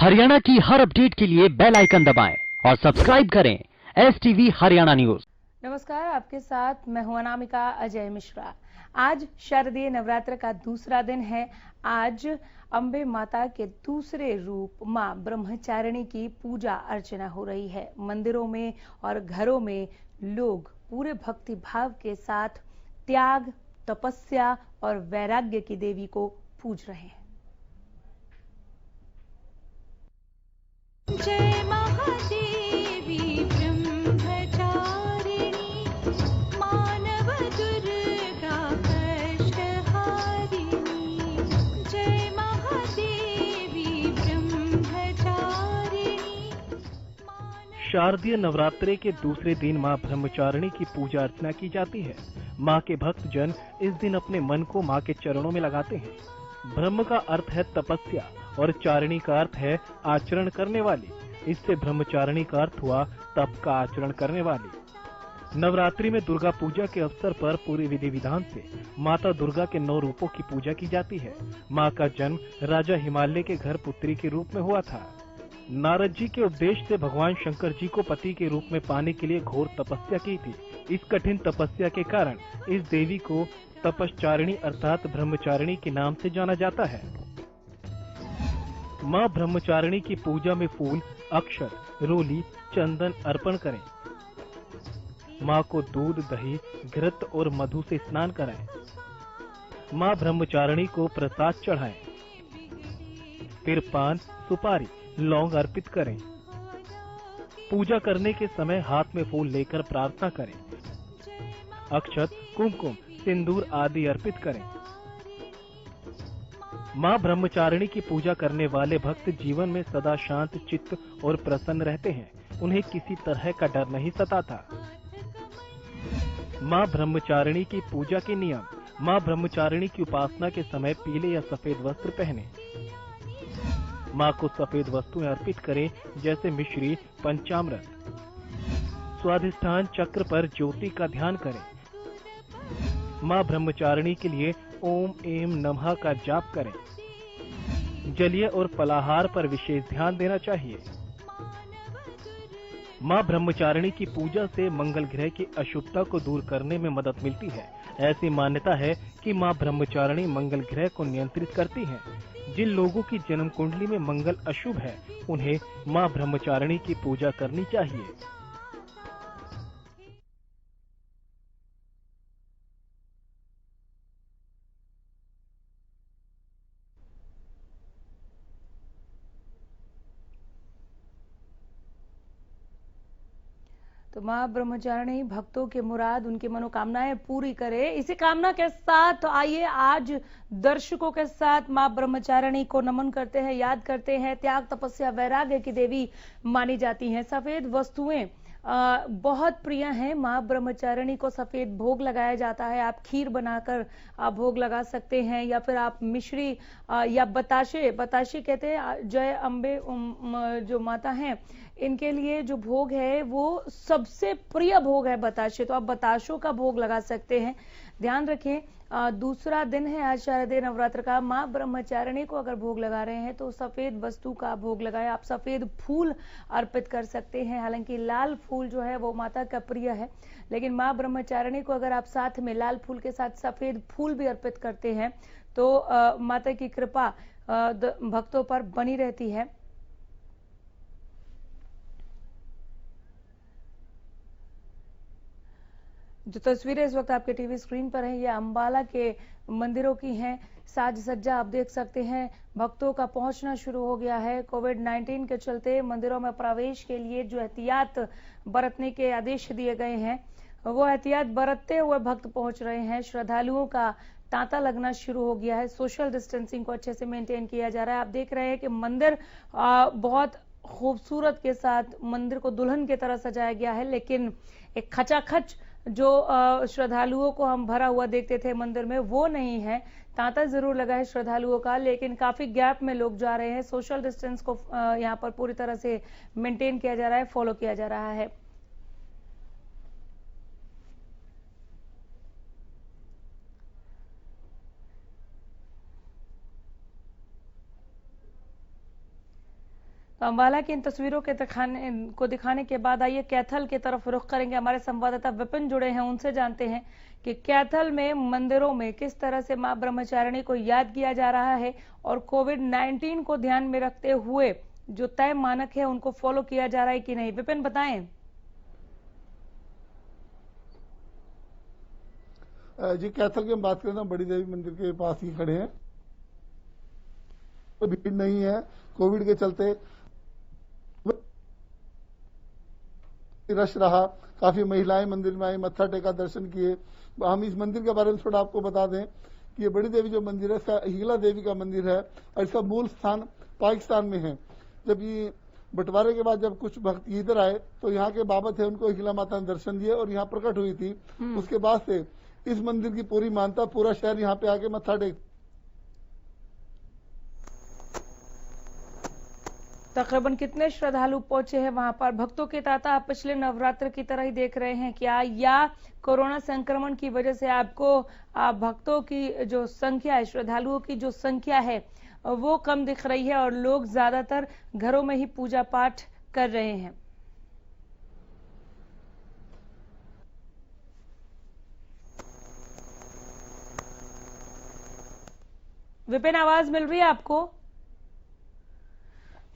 हरियाणा की हर अपडेट के लिए बेल आइकन दबाएं और सब्सक्राइब करें STV हरियाणा न्यूज। नमस्कार, आपके साथ मैं हूं अनामिका अजय मिश्रा। आज शारदीय नवरात्र का दूसरा दिन है। आज अंबे माता के दूसरे रूप मां ब्रह्मचारिणी की पूजा अर्चना हो रही है। मंदिरों में और घरों में लोग पूरे भक्ति भाव के साथ त्याग, तपस्या और वैराग्य की देवी को पूज रहे हैं। जय महादेवी ब्रह्मचारिणी मानव दुर्गा कष्टहारिणी। जय महादेवी ब्रह्मचारिणी। शारदीय नवरात्रे के दूसरे दिन मां ब्रह्मचारिणी की पूजा अर्चना की जाती है। मां के भक्त जन इस दिन अपने मन को मां के चरणों में लगाते हैं। ब्रह्म का अर्थ है तपस्या और चारिणी का अर्थ है आचरण करने वाली। इससे ब्रह्मचारिणी का अर्थ हुआ तप का आचरण करने वाली। नवरात्रि में दुर्गा पूजा के अवसर पर पूरी विधि विधान से माता दुर्गा के 9 रूपों की पूजा की जाती है। मां का जन्म राजा हिमालय के घर पुत्री के रूप में हुआ था। नारद जी के उपदेश से भगवान शंकर जी को पति के रूप में पाने के लिए घोर तपस्या की थी। इस कठिन तपस्या के कारण इस देवी को तपश्चारिणी अर्थात ब्रह्मचारिणी के नाम से जाना जाता है। मां ब्रह्मचारिणी की पूजा में फूल, अक्षत, रोली, चंदन अर्पण करें। मां को दूध, दही, घृत और मधु से स्नान कराएं। मां ब्रह्मचारिणी को प्रसाद चढ़ाएं। फिर पान, सुपारी, लौंग अर्पित करें। पूजा करने के समय हाथ में फूल लेकर प्रार्थना करें। अक्षत, कुमकुम, सिंदूर आदि अर्पित करें। मां ब्रह्मचारिणी की पूजा करने वाले भक्त जीवन में सदा शांत चित्त और प्रसन्न रहते हैं। उन्हें किसी तरह का डर नहीं सताता। मां ब्रह्मचारिणी की पूजा के नियम। मां ब्रह्मचारिणी की उपासना के समय पीले या सफेद वस्त्र पहने। मां को सफेद वस्तुएं अर्पित करें जैसे मिश्री, पंचामृत। स्वाधिष्ठान चक्र पर ज्योति का ध्यान करें। मां ब्रह्मचारिणी के लिए ओम एम नमः का जाप करें। जलीय और फलाहार पर विशेष ध्यान देना चाहिए। मां ब्रह्मचारिणी की पूजा से मंगल ग्रह की अशुभता को दूर करने में मदद मिलती है। ऐसी मान्यता है कि मां ब्रह्मचारिणी मंगल ग्रह को नियंत्रित करती हैं। जिन लोगों की जन्म कुंडली में मंगल अशुभ है, उन्हें मां ब्रह्मचारिणी की पूजा करनी चाहिए। तो मां ब्रह्मचारिणी भक्तों के मुराद, उनकी मनोकामनाएं पूरी करे। इसी कामना के साथ तो आइए आज दर्शकों के साथ मां ब्रह्मचारिणी को नमन करते हैं, याद करते हैं। त्याग, तपस्या, वैराग्य की देवी मानी जाती हैं। सफेद वस्तुएं बहुत प्रिय हैं। मां ब्रह्मचारिणी को सफेद भोग लगाया जाता है। आप खीर बनाकर आप भोग लगा सकते हैं या फिर आप मिश्री या बताशे कहते हैं। जय अंबे जो माता हैं, इनके लिए जो भोग है वो सबसे प्रिय भोग है बताशे। तो आप बताशों का भोग लगा सकते हैं। ध्यान रखें, दूसरा दिन है आज शारदीय नवरात्र का। मां ब्रह्मचारिणी को अगर भोग लगा रहे हैं तो सफेद वस्तु का भोग लगाएं। आप सफेद फूल अर्पित कर सकते हैं। हालांकि लाल फूल जो है वो माता का प्रिय है, लेकिन मां ब्रह्मचारिणी को अगर आप साथ में लाल फूल के साथ सफेद फूल भी अर्पित करते हैं तो माता की कृपा भक्तों पर बनी रहती है। जो तस्वीरें इस वक्त आपके टीवी स्क्रीन पर हैं, ये अंबाला के मंदिरों की हैं। साज सज्जा आप देख सकते हैं। भक्तों का पहुंचना शुरू हो गया है। कोविड-19 के चलते मंदिरों में प्रवेश के लिए जो एहतियात बरतने के आदेश दिए गए हैं, वो एहतियात बरतते हुए भक्त पहुंच रहे हैं। श्रद्धालुओं का तांता लगना शुरू हो गया है। सोशल डिस्टेंसिंग को अच्छे से मेंटेन किया जा रहा है। आप देख रहे हैं कि मंदिर बहुत खूबसूरत के साथ मंदिर को दुल्हन की तरह सजाया गया है, लेकिन एक खचाखच जो श्रद्धालुओं को हम भरा हुआ देखते थे मंदिर में, वो नहीं है। तांता जरूर लगा है श्रद्धालुओं का, लेकिन काफी गैप में लोग जा रहे हैं। सोशल डिस्टेंस को यहाँ पर पूरी तरह से मेंटेन किया जा रहा है, फॉलो किया जा रहा है। अम्बाला की इन तस्वीरों को दिखाने के बाद आइए कैथल की तरफ रुख करेंगे। हमारे संवाददाता विपिन जुड़े हैं, उनसे जानते हैं कि कैथल में मंदिरों में किस तरह से मां ब्रह्मचारिणी को याद किया जा रहा है और कोविड-19 को ध्यान में रखते हुए जो तय मानक है उनको फॉलो किया जा रहा है कि नहीं। विपिन बताएं। जी, कैथल की हम बात करें तो बड़ी देवी मंदिर के पास ही खड़े हैं। तो भीड़ नहीं है कोविड के चलते, रश रहा, काफी महिलाएं मंदिर में आई, मत्था टेका, दर्शन किए। हम इस मंदिर के बारे में थोड़ा आपको बता दें कि ये बड़ी देवी जो मंदिर है इसका हिंगला देवी का मंदिर है और इसका मूल स्थान पाकिस्तान में है। जब ये बंटवारे के बाद जब कुछ भक्त इधर आए तो यहाँ के बाबा थे, उनको हिंगला माता ने दर्शन दिए और यहाँ प्रकट हुई थी। उसके बाद से इस मंदिर की पूरी मान्यता, पूरा शहर यहाँ पे आके मत्था टेक। तकरीबन कितने श्रद्धालु पहुंचे हैं वहां पर? भक्तों के तांता आप पिछले नवरात्र की तरह ही देख रहे हैं क्या, या कोरोना संक्रमण की वजह से आपको भक्तों की जो संख्या है, श्रद्धालुओं की जो संख्या है वो कम दिख रही है और लोग ज्यादातर घरों में ही पूजा पाठ कर रहे हैं? विपिन, आवाज मिल रही है आपको?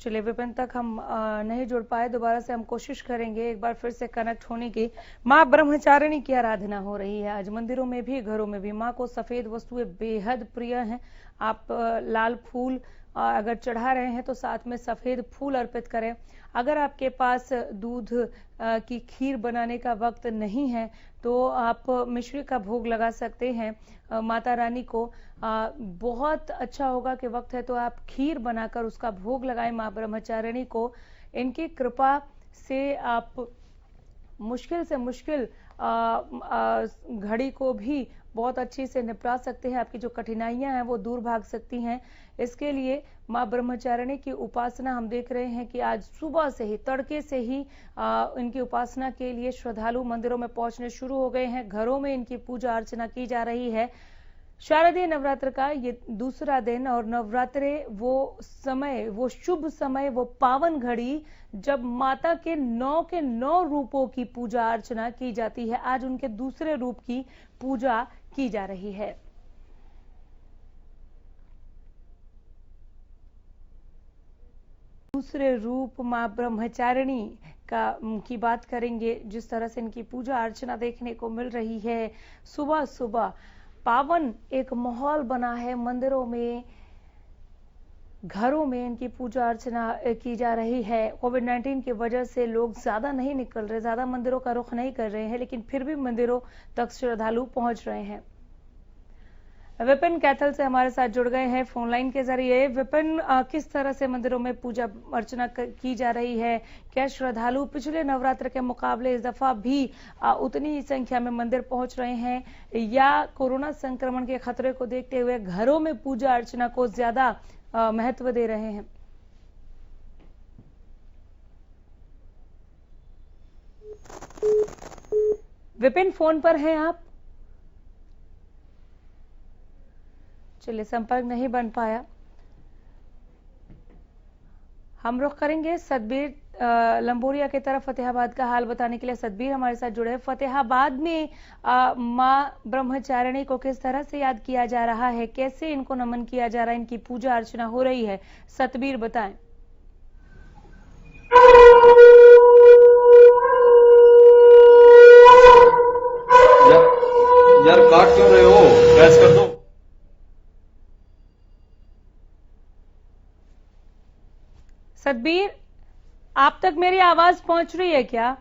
चलिए, विपिन तक हम नहीं जुड़ पाए, दोबारा से हम कोशिश करेंगे एक बार फिर से कनेक्ट होने की। मां ब्रह्मचारिणी की आराधना हो रही है आज मंदिरों में भी, घरों में भी। मां को सफेद वस्तुएं बेहद प्रिय हैं। आप लाल फूल अगर चढ़ा रहे हैं तो साथ में सफेद फूल अर्पित करें। अगर आपके पास दूध की खीर बनाने का वक्त नहीं है तो आप मिश्री का भोग लगा सकते हैं माता रानी को। बहुत अच्छा होगा कि वक्त है तो आप खीर बनाकर उसका भोग लगाएं मां ब्रह्मचारिणी को। इनकी कृपा से आप मुश्किल से मुश्किल घड़ी को भी बहुत अच्छी से निपटा सकते हैं। आपकी जो कठिनाइयां हैं वो दूर भाग सकती हैं। इसके लिए मां ब्रह्मचारिणी की उपासना हम देख रहे हैं कि आज सुबह से ही, तड़के से ही इनकी उपासना के लिए श्रद्धालु मंदिरों में पहुंचने शुरू हो गए हैं। घरों में इनकी पूजा अर्चना की जा रही है। शारदीय नवरात्र का ये दूसरा दिन और नवरात्रे वो समय, वो शुभ समय, वो पावन घड़ी जब माता के 9 रूपों की पूजा अर्चना की जाती है। आज उनके दूसरे रूप की पूजा की जा रही है। दूसरे रूप मां ब्रह्मचारिणी की बात करेंगे। जिस तरह से इनकी पूजा अर्चना देखने को मिल रही है, सुबह सुबह पावन एक माहौल बना है। मंदिरों में, घरों में इनकी पूजा अर्चना की जा रही है। कोविड-19 की वजह से लोग ज्यादा नहीं निकल रहे, ज्यादा मंदिरों का रुख नहीं कर रहे हैं, लेकिन फिर भी मंदिरों तक श्रद्धालु पहुंच रहे हैं। विपिन कैथल से हमारे साथ जुड़ गए हैं फोन लाइन के जरिए। विपिन, किस तरह से मंदिरों में पूजा अर्चना की जा रही है? क्या श्रद्धालु पिछले नवरात्र के मुकाबले इस दफा भी उतनी ही संख्या में मंदिर पहुंच रहे हैं, या कोरोना संक्रमण के खतरे को देखते हुए घरों में पूजा अर्चना को ज्यादा महत्व दे रहे हैं? विपिन, फोन पर हैं आप? चलिए, संपर्क नहीं बन पाया। हम रुख करेंगे सतबीर लंबोरिया की तरफ फतेहाबाद का हाल बताने के लिए। सतबीर हमारे साथ जुड़े हैं। फतेहाबाद में मां ब्रह्मचारिणी को किस तरह से याद किया जा रहा है, कैसे इनको नमन किया जा रहा है, इनकी पूजा अर्चना हो रही है, सतबीर बताएं। यार काट क्यों रहे हो, गैस कर दो। सतबीर, आप तक मेरी आवाज पहुंच रही है क्या?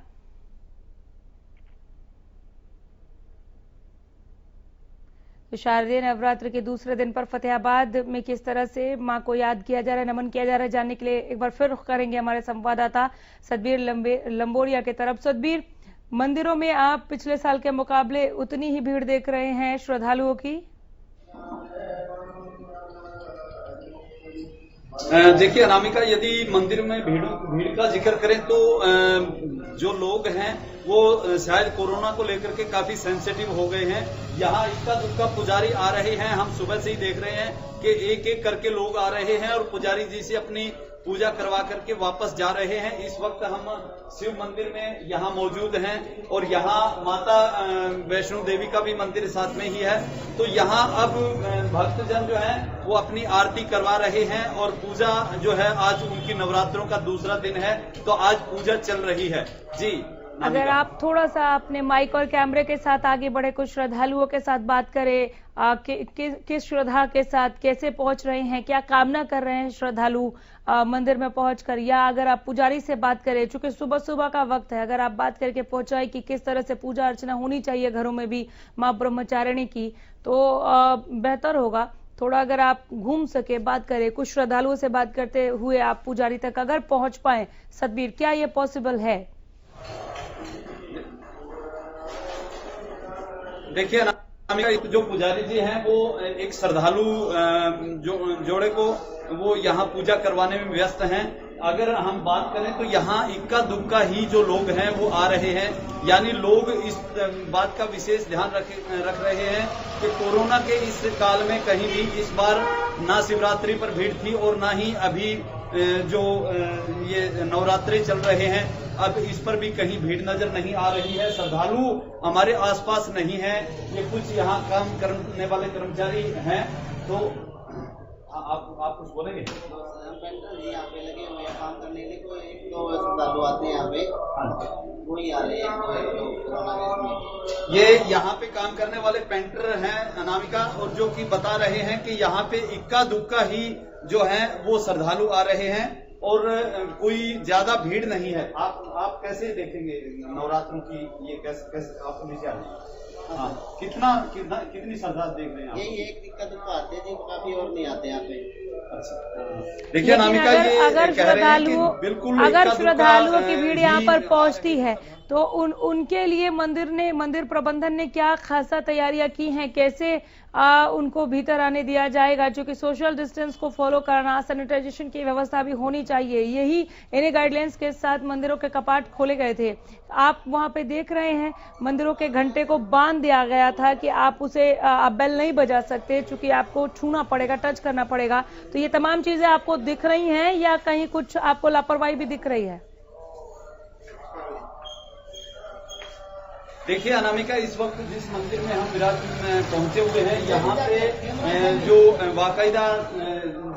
तो शारदीय नवरात्र के दूसरे दिन पर फतेहाबाद में किस तरह से मां को याद किया जा रहा है, नमन किया जा रहा है, जानने के लिए एक बार फिर रुख करेंगे हमारे संवाददाता सतबीर लंबोरिया की तरफ। सतबीर, मंदिरों में आप पिछले साल के मुकाबले उतनी ही भीड़ देख रहे हैं श्रद्धालुओं की? देखिए अनामिका, यदि मंदिर में भीड़ का जिक्र करें तो जो लोग हैं वो शायद कोरोना को लेकर के काफी सेंसिटिव हो गए हैं। यहाँ इक्का दुक्का पुजारी आ रहे हैं। हम सुबह से ही देख रहे हैं कि एक एक करके लोग आ रहे हैं और पुजारी जी से अपनी पूजा करवा करके वापस जा रहे हैं। इस वक्त हम शिव मंदिर में यहाँ मौजूद हैं और यहाँ माता वैष्णो देवी का भी मंदिर साथ में ही है। तो यहाँ अब भक्तजन जो है वो अपनी आरती करवा रहे हैं और पूजा जो है आज उनकी नवरात्रों का दूसरा दिन है, तो आज पूजा चल रही है। जी, अगर आप थोड़ा सा अपने माइक और कैमरे के साथ आगे बढ़े, कुछ श्रद्धालुओं के साथ बात करें, किस श्रद्धा के साथ कैसे पहुंच रहे हैं, क्या कामना कर रहे हैं श्रद्धालु मंदिर में पहुंचकर, या अगर आप पुजारी से बात करें, चूंकि सुबह सुबह का वक्त है, अगर आप बात करके पहुंचाए कि किस तरह से पूजा अर्चना होनी चाहिए घरों में भी माँ ब्रह्मचारिणी की, तो बेहतर होगा। थोड़ा अगर आप घूम सके, बात करें, कुछ श्रद्धालुओं से बात करते हुए आप पुजारी तक अगर पहुंच पाए, सतबीर, क्या ये पॉसिबल है? देखिए, जो पुजारी जी हैं वो एक श्रद्धालु जोड़े को वो यहाँ पूजा करवाने में व्यस्त हैं। अगर हम बात करें तो यहाँ इक्का दुक्का ही जो लोग हैं वो आ रहे हैं, यानी लोग इस बात का विशेष ध्यान रख रहे हैं कि कोरोना के इस काल में कहीं भी इस बार ना शिवरात्रि पर भीड़ थी और ना ही अभी जो ये नवरात्रि चल रहे हैं, अब इस पर भी कहीं भीड़ नजर नहीं आ रही है। श्रद्धालु हमारे आसपास नहीं है, ये कुछ यहाँ काम करने वाले कर्मचारी हैं। तो आप कुछ बोलेंगे? यहाँ पे लगे हुए हैं काम करने के लिए, कोई एक दो श्रद्धालु आते हैं यहाँ पे, वही आ रहे हैं। ये यहाँ पे काम करने वाले पेंटर हैं अनामिका, और जो कि बता रहे हैं कि यहाँ पे इक्का दुक्का ही जो है वो श्रद्धालु आ रहे हैं और कोई ज्यादा भीड़ नहीं है। आप कैसे देखेंगे नवरात्रों की, ये कैसे आप नीचे आ रहे हैं? हाँ, कितनी श्रद्धा देख रहे हैं? यही एक दिक्कत तो आते हैं जी, काफी और नहीं आते यहाँ पे। अच्छा, देखिए अनामिका, ये अगर श्रद्धालुओं की भीड़ यहाँ पर पहुँचती है तो उनके लिए मंदिर प्रबंधन ने क्या खासा तैयारियां की हैं? कैसे उनको भीतर आने दिया जाएगा? जो कि सोशल डिस्टेंस को फॉलो करना, सैनिटाइजेशन की व्यवस्था भी होनी चाहिए, यही इन्हीं गाइडलाइंस के साथ मंदिरों के कपाट खोले गए थे। आप वहां पे देख रहे हैं मंदिरों के घंटे को बांध दिया गया था कि आप उसे बेल नहीं बजा सकते, चूंकि आपको छूना पड़ेगा, टच करना पड़ेगा। तो ये तमाम चीजें आपको दिख रही हैं या कहीं कुछ आपको लापरवाही भी दिख रही है? देखिए अनामिका, इस वक्त जिस मंदिर में हम पहुंचे हुए हैं, यहाँ पे जो बाकायदा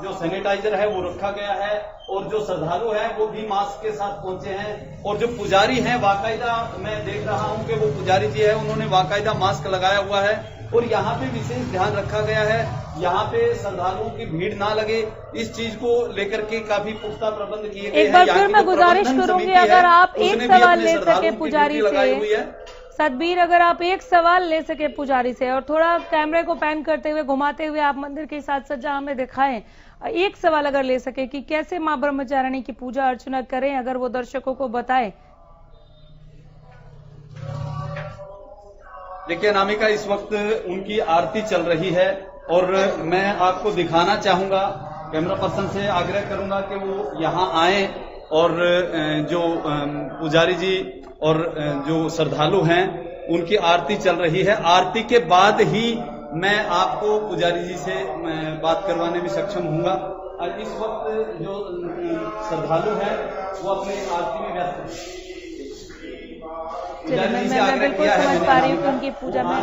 जो सैनिटाइजर है वो रखा गया है और जो श्रद्धालु है वो भी मास्क के साथ पहुंचे हैं, और जो पुजारी हैं बाकायदा मैं देख रहा हूं कि वो पुजारी जी है, उन्होंने बाकायदा मास्क लगाया हुआ है और यहाँ पे विशेष ध्यान रखा गया है, यहाँ पे श्रद्धालुओं की भीड़ ना लगे, इस चीज को लेकर के काफी पुख्ता प्रबंध किए गए हैं। एक बार फिर मैं गुजारिश करूंगी, अगर आप एक सवाल ले सके पुजारी से, सतबीर, अगर आप एक सवाल ले सके पुजारी से और थोड़ा कैमरे को पैन करते हुए, घुमाते हुए आप मंदिर की साज सज्जा हमें दिखाएं, एक सवाल अगर ले सके कि कैसे मां ब्रह्मचारिणी की पूजा अर्चना करें, अगर वो दर्शकों को बताएं। देखिए अनामिका, इस वक्त उनकी आरती चल रही है और मैं आपको दिखाना चाहूंगा, कैमरा पर्सन से आग्रह करूंगा कि वो यहाँ आए और जो पुजारी जी और जो श्रद्धालु हैं उनकी आरती चल रही है। आरती के बाद ही मैं आपको पुजारी जी से बात करवाने में सक्षम हूंगा। और इस वक्त जो श्रद्धालु हैं वो अपनी आरती में व्यस्त हैं। मैं बिल्कुल समझ पा रही हूँ कि उनकी पूजा में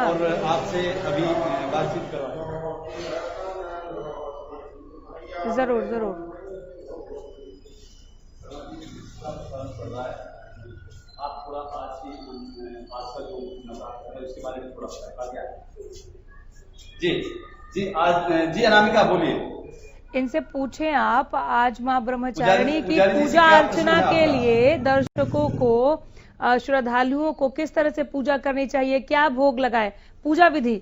और आपसे अभी बातचीत करवा। जरूर आप थोड़ा आज का जो नवरात्र है उसके बारे में थोड़ा बता दिया। जी आज अनामिका बोलिए। इनसे पूछें आप, आज मां ब्रह्मचारिणी की पूजा अर्चना के लिए दर्शकों को, श्रद्धालुओं को किस तरह से पूजा करनी चाहिए, क्या भोग लगाए, पूजा विधि?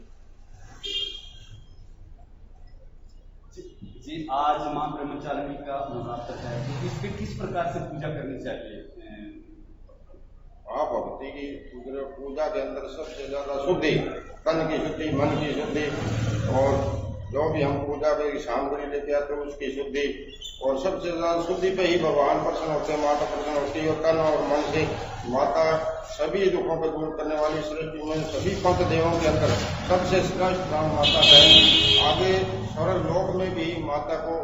जी आज मां ब्रह्मचारिणी का नवरात्र है, तो इस पे किस प्रकार से पूजा करनी चाहिए? भक्ति की पूजा के अंदर सबसे ज्यादा शुद्धि, तन की शुद्धि, मन की शुद्धि, और जो भी हम पूजा में सामग्री लेके आते हैं उसकी शुद्धि, और सबसे ज्यादा शुद्धि पे ही भगवान प्रसन्न होते हैं, माता प्रसन्न होती है। और तन और मन से माता सभी दुखों को दूर करने वाली, सृष्टि में सभी पंच देवों के अंदर सबसे श्रेष्ठ नाम माता है। आगे स्वर्ग लोक में भी माता को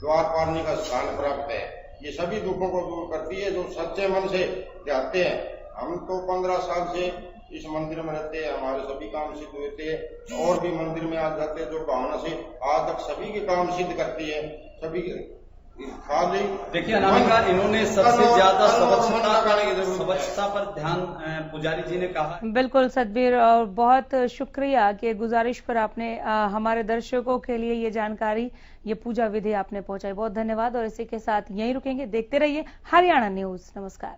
द्वारपालनी का स्थान प्राप्त है। ये सभी दुखों को दूर करती है जो सच्चे मन से चाहते हैं। हम तो 15 साल से इस मंदिर में रहते हैं, हमारे सभी काम सिद्ध होते हैं और भी मंदिर में आ जाते हैं जो भावना से आज तक सभी के काम सिद्ध करती है। सभी खाली देखिए अनामिका, इन्होंने सबसे ज्यादा स्वच्छता पर ध्यान पुजारी जी ने कहा। बिल्कुल सतबीर, और बहुत शुक्रिया कि गुजारिश पर आपने हमारे दर्शकों के लिए ये जानकारी, ये पूजा विधि आपने पहुंचाई। बहुत धन्यवाद। और इसी के साथ यहीं रुकेंगे। देखते रहिए हरियाणा न्यूज। नमस्कार।